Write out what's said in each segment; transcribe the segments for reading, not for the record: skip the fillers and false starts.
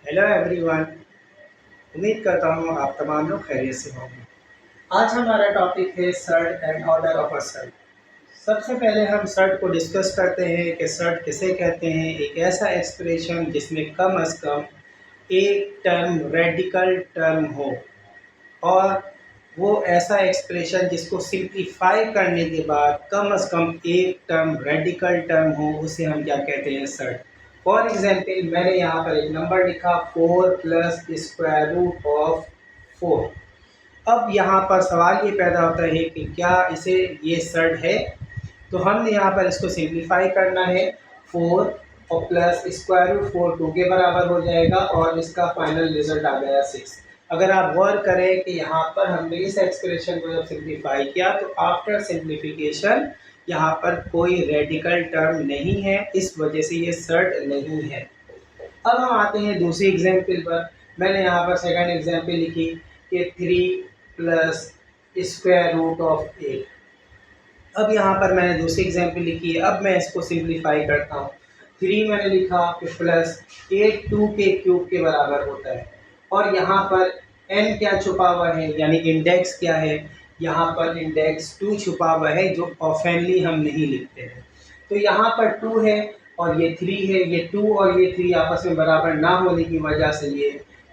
Hello everyone. उम्मीद करता हूँ आप तमाम लोग खैरियत से होंगे। आज हमारा टॉपिक है surd and order of a surd. सबसे पहले हम सर्ट को डिस्कस करते हैं कि सर्ट किसे कहते हैं। एक ऐसा एक्सप्रेशन जिसमें कम अज़ कम एक टर्म रेडिकल टर्म हो, और वो ऐसा एक्सप्रेशन जिसको सिंप्लीफाई करने के बाद कम अज़ कम एक टर्म रेडिकल टर्म हो, उसे हम क्या कहते हैं, सर्ट। फॉर एग्जाम्पल मैंने यहाँ पर एक नंबर लिखा 4 प्लस स्क्वायर रूट ऑफ 4। अब यहाँ पर सवाल ये पैदा होता है कि क्या इसे ये सर्ट है। तो हमने यहाँ पर इसको सिंप्लीफाई करना है। 4 और प्लस स्क्वायर रूट 4 2 के बराबर हो जाएगा और इसका फाइनल रिजल्ट आ गया 6। अगर आप गौर करें कि यहाँ पर हमने इस एक्सप्रेशन को जब सिंप्लीफाई किया तो आफ्टर सिंप्लीफिकेशन यहाँ पर कोई रेडिकल टर्म नहीं है, इस वजह से ये सर्ट नहीं है। अब हम आते हैं दूसरी एग्जाम्पल पर। मैंने यहाँ पर सेकंड एग्जाम्पल लिखी कि 3 प्लस स्क्वायर रूट ऑफ 8। अब यहाँ पर मैंने दूसरी एग्जाम्पल लिखी है। अब मैं इसको सिंप्लीफाई करता हूँ। 3 मैंने लिखा कि प्लस 8 2 के क्यूब के बराबर होता है, और यहाँ पर n क्या छुपा हुआ है, यानी इंडेक्स क्या है। यहाँ पर इंडेक्स 2 छुपा हुआ है, जो ऑफेनली हम नहीं लिखते हैं। तो यहाँ पर 2 है और ये 3 है। ये 2 और ये 3 आपस में बराबर ना होने की वजह से ये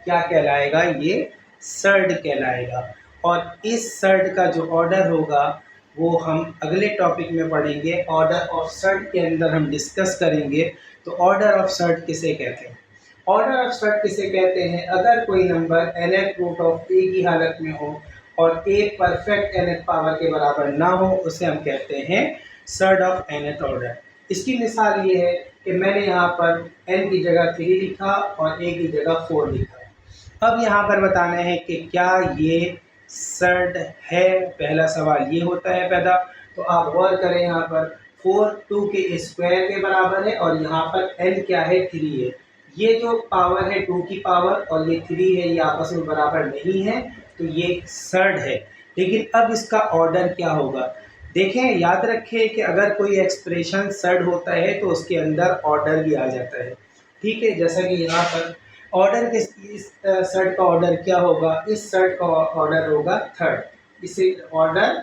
क्या कहलाएगा, ये सर्ड कहलाएगा। और इस सर्ड का जो ऑर्डर होगा वो हम अगले टॉपिक में पढ़ेंगे। ऑर्डर ऑफ सर्ट के अंदर हम डिस्कस करेंगे। तो ऑर्डर ऑफ सर्ट किसे कहते हैं। ऑर्डर ऑफ सर्ट किसे कहते हैं, अगर कोई number nth root of a की हालत में हो और a परफेक्ट nth पावर के बराबर ना हो, उसे हम कहते हैं सर्ट ऑफ nth ऑर्डर। इसकी मिसाल ये है कि मैंने यहाँ पर n की जगह 3 लिखा और a की जगह 4 लिखा। अब यहाँ पर बताना है कि क्या ये सर्ट है। पहला सवाल ये होता है पैदा। तो आप गौर करें, यहाँ पर 4 2 के स्क्वायर के बराबर है और यहाँ पर n क्या है, 3 है। ये जो पावर है 2 की पावर और ये 3 है, ये आपस में बराबर नहीं है, तो ये सर्ट है। लेकिन अब इसका ऑर्डर क्या होगा। देखें, याद रखें कि अगर कोई एक्सप्रेशन सर्ट होता है तो उसके अंदर ऑर्डर भी आ जाता है। ठीक है, जैसा कि यहाँ पर ऑर्डर के इस सर्ट का ऑर्डर क्या होगा, इस सर्ट का ऑर्डर होगा थर्ड। इसे order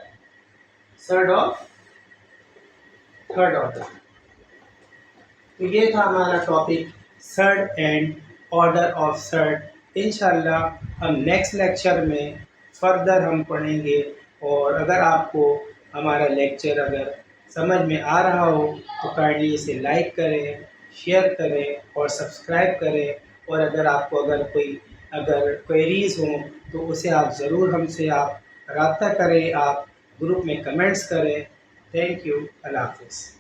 surd of third order. तो ये था हमारा topic surd and order of surd. इंशाल्लाह हम नेक्स्ट लेक्चर में फर्दर हम पढ़ेंगे। और अगर आपको हमारा लेक्चर अगर समझ में आ रहा हो तो काइंडली इसे लाइक करें, शेयर करें और सब्सक्राइब करें। और अगर कोई क्वेरीज़ हों तो उसे आप ज़रूर हमसे आप रब्ता करें, आप ग्रुप में कमेंट्स करें। Thank you. अल्लाह हाफ़िज़।